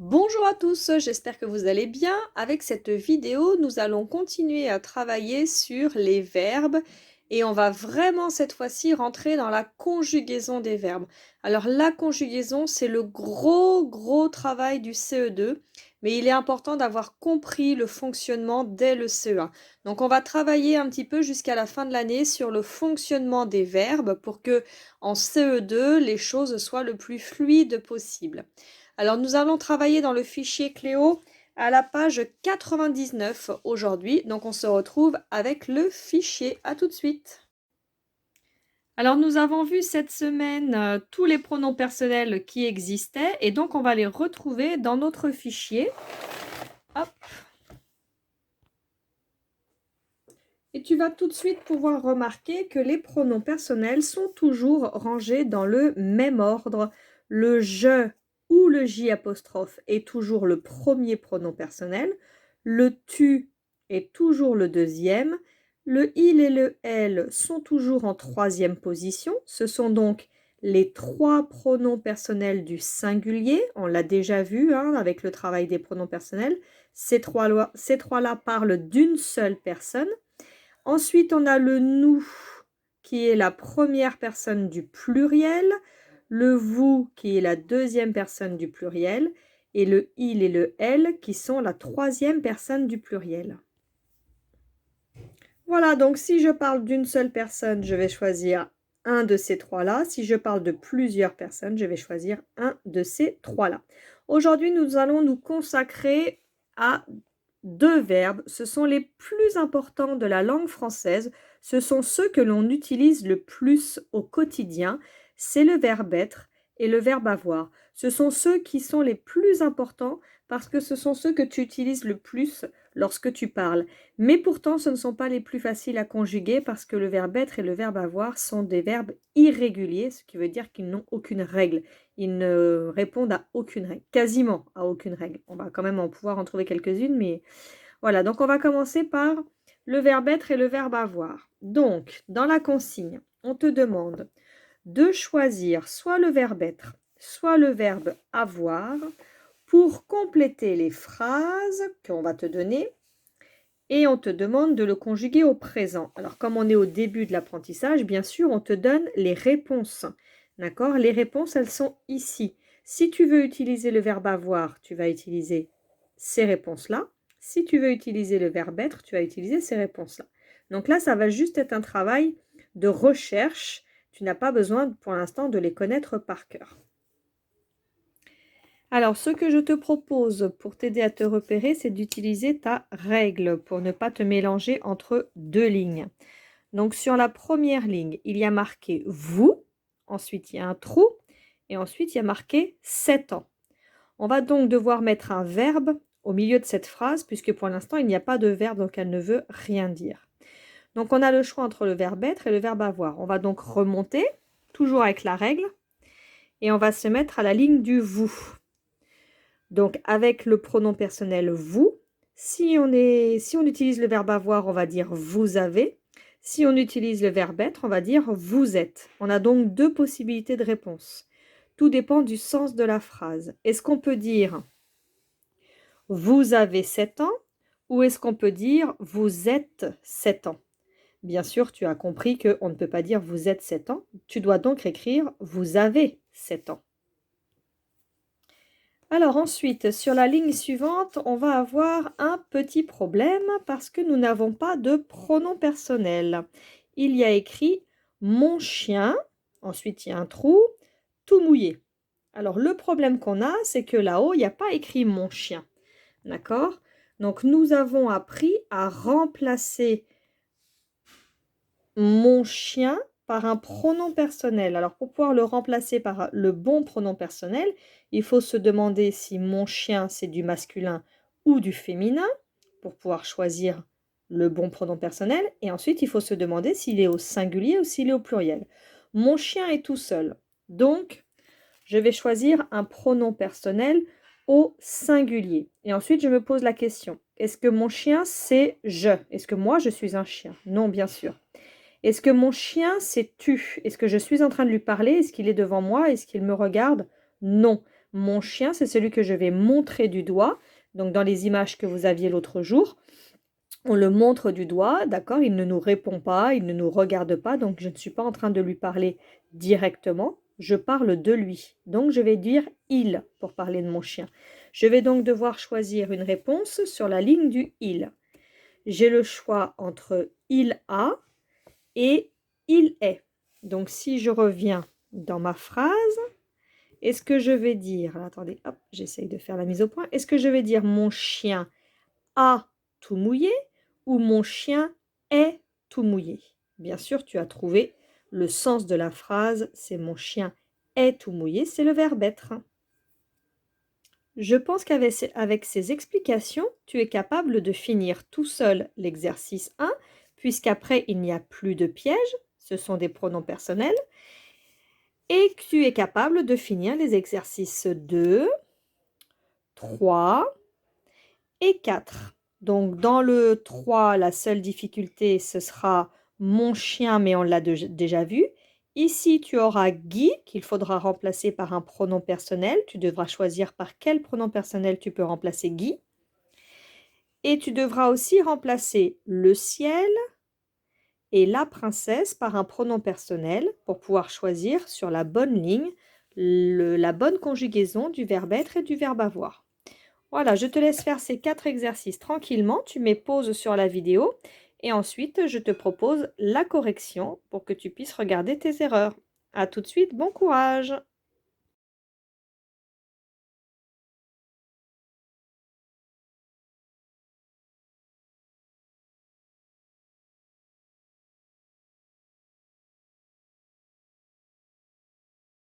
Bonjour à tous, j'espère que vous allez bien. Avec cette vidéo, nous allons continuer à travailler sur les verbes et on va vraiment cette fois-ci rentrer dans la conjugaison des verbes. Alors la conjugaison, c'est le gros travail du CE2, mais il est important d'avoir compris le fonctionnement dès le CE1. Donc on va travailler un petit peu jusqu'à la fin de l'année sur le fonctionnement des verbes pour que en CE2, les choses soient le plus fluides possible. Alors, nous allons travailler dans le fichier Cléo à la page 99 aujourd'hui. Donc, on se retrouve avec le fichier. À tout de suite. Alors, nous avons vu cette semaine tous les pronoms personnels qui existaient et donc on va les retrouver dans notre fichier. Hop. Et tu vas tout de suite pouvoir remarquer que les pronoms personnels sont toujours rangés dans le même ordre. Le je ou le j apostrophe est toujours le premier pronom personnel. Le tu est toujours le deuxième. Le il et le elle sont toujours en troisième position. Ce sont donc les trois pronoms personnels du singulier. On l'a déjà vu avec le travail des pronoms personnels. Ces trois-là parlent d'une seule personne. Ensuite, on a le nous qui est la première personne du pluriel, le vous qui est la deuxième personne du pluriel et le il et le elle qui sont la troisième personne du pluriel. Voilà, donc si je parle d'une seule personne, je vais choisir un de ces trois-là. Si je parle de plusieurs personnes, je vais choisir un de ces trois-là. Aujourd'hui, nous allons nous consacrer à deux verbes. Ce sont les plus importants de la langue française. Ce sont ceux que l'on utilise le plus au quotidien. C'est le verbe être et le verbe avoir. Ce sont ceux qui sont les plus importants parce que ce sont ceux que tu utilises le plus lorsque tu parles. Mais pourtant, ce ne sont pas les plus faciles à conjuguer parce que le verbe être et le verbe avoir sont des verbes irréguliers, ce qui veut dire qu'ils n'ont aucune règle. Ils ne répondent à aucune règle, quasiment à aucune règle. On va quand même en pouvoir en trouver quelques-unes, mais voilà. Donc, on va commencer par le verbe être et le verbe avoir. Donc, dans la consigne, on te demande de choisir soit le verbe être, soit le verbe avoir pour compléter les phrases qu'on va te donner et on te demande de le conjuguer au présent. Alors, comme on est au début de l'apprentissage, bien sûr, on te donne les réponses. D'accord? Les réponses, elles sont ici. Si tu veux utiliser le verbe avoir, tu vas utiliser ces réponses-là. Si tu veux utiliser le verbe être, tu vas utiliser ces réponses-là. Donc là, ça va juste être un travail de recherche. Tu n'as pas besoin pour l'instant de les connaître par cœur. Alors, ce que je te propose pour t'aider à te repérer, c'est d'utiliser ta règle pour ne pas te mélanger entre deux lignes. Donc, sur la première ligne, il y a marqué « vous », ensuite il y a un trou, et ensuite il y a marqué « 7 ans ». On va donc devoir mettre un verbe au milieu de cette phrase, puisque pour l'instant, il n'y a pas de verbe, donc elle ne veut rien dire. Donc, on a le choix entre le verbe être et le verbe avoir. On va donc remonter, toujours avec la règle, et on va se mettre à la ligne du « vous ». Donc, avec le pronom personnel « vous », si on utilise le verbe avoir, on va dire « vous avez ». Si on utilise le verbe être, on va dire « vous êtes ». On a donc deux possibilités de réponse. Tout dépend du sens de la phrase. Est-ce qu'on peut dire « vous avez 7 ans » ou est-ce qu'on peut dire « vous êtes 7 ans ». Bien sûr, tu as compris qu'on ne peut pas dire « vous êtes 7 ans ». Tu dois donc écrire « vous avez 7 ans ». Alors ensuite, sur la ligne suivante, on va avoir un petit problème parce que nous n'avons pas de pronom personnel. Il y a écrit « mon chien », ensuite il y a un trou, « tout mouillé ». Alors le problème qu'on a, c'est que là-haut, il n'y a pas écrit « mon chien ». D'accord? Donc nous avons appris à remplacer « mon chien » par un pronom personnel. Alors, pour pouvoir le remplacer par le bon pronom personnel, il faut se demander si mon chien, c'est du masculin ou du féminin, pour pouvoir choisir le bon pronom personnel. Et ensuite, il faut se demander s'il est au singulier ou s'il est au pluriel. Mon chien est tout seul. Donc, je vais choisir un pronom personnel au singulier. Et ensuite, je me pose la question, est-ce que mon chien, c'est je? Est-ce que moi, je suis un chien? Non, bien sûr. Est-ce que mon chien, c'est tu? Est-ce que je suis en train de lui parler? Est-ce qu'il est devant moi? Est-ce qu'il me regarde? Non. Mon chien, c'est celui que je vais montrer du doigt. Donc, dans les images que vous aviez l'autre jour, on le montre du doigt, d'accord? Il ne nous répond pas, il ne nous regarde pas, donc je ne suis pas en train de lui parler directement, je parle de lui. Donc, je vais dire « il » pour parler de mon chien. Je vais donc devoir choisir une réponse sur la ligne du « il ». J'ai le choix entre « il a » et « il est ». Donc, si je reviens dans ma phrase, est-ce que je vais dire, alors, attendez, hop, j'essaye de faire la mise au point. Est-ce que je vais dire mon chien a tout mouillé ou mon chien est tout mouillé? Bien sûr, tu as trouvé le sens de la phrase, c'est mon chien est tout mouillé, c'est le verbe être. Je pense qu'avec ces explications, tu es capable de finir tout seul l'exercice 1, puisqu'après il n'y a plus de piège, ce sont des pronoms personnels, et que tu es capable de finir les exercices 2, 3 et 4. Donc dans le 3, la seule difficulté, ce sera mon chien, mais on l'a déjà vu. Ici, tu auras Guy, qu'il faudra remplacer par un pronom personnel. Tu devras choisir par quel pronom personnel tu peux remplacer Guy. Et tu devras aussi remplacer le ciel et la princesse par un pronom personnel pour pouvoir choisir sur la bonne ligne la bonne conjugaison du verbe être et du verbe avoir. Voilà, je te laisse faire ces 4 exercices tranquillement. Tu mets pause sur la vidéo et ensuite je te propose la correction pour que tu puisses regarder tes erreurs. À tout de suite, bon courage!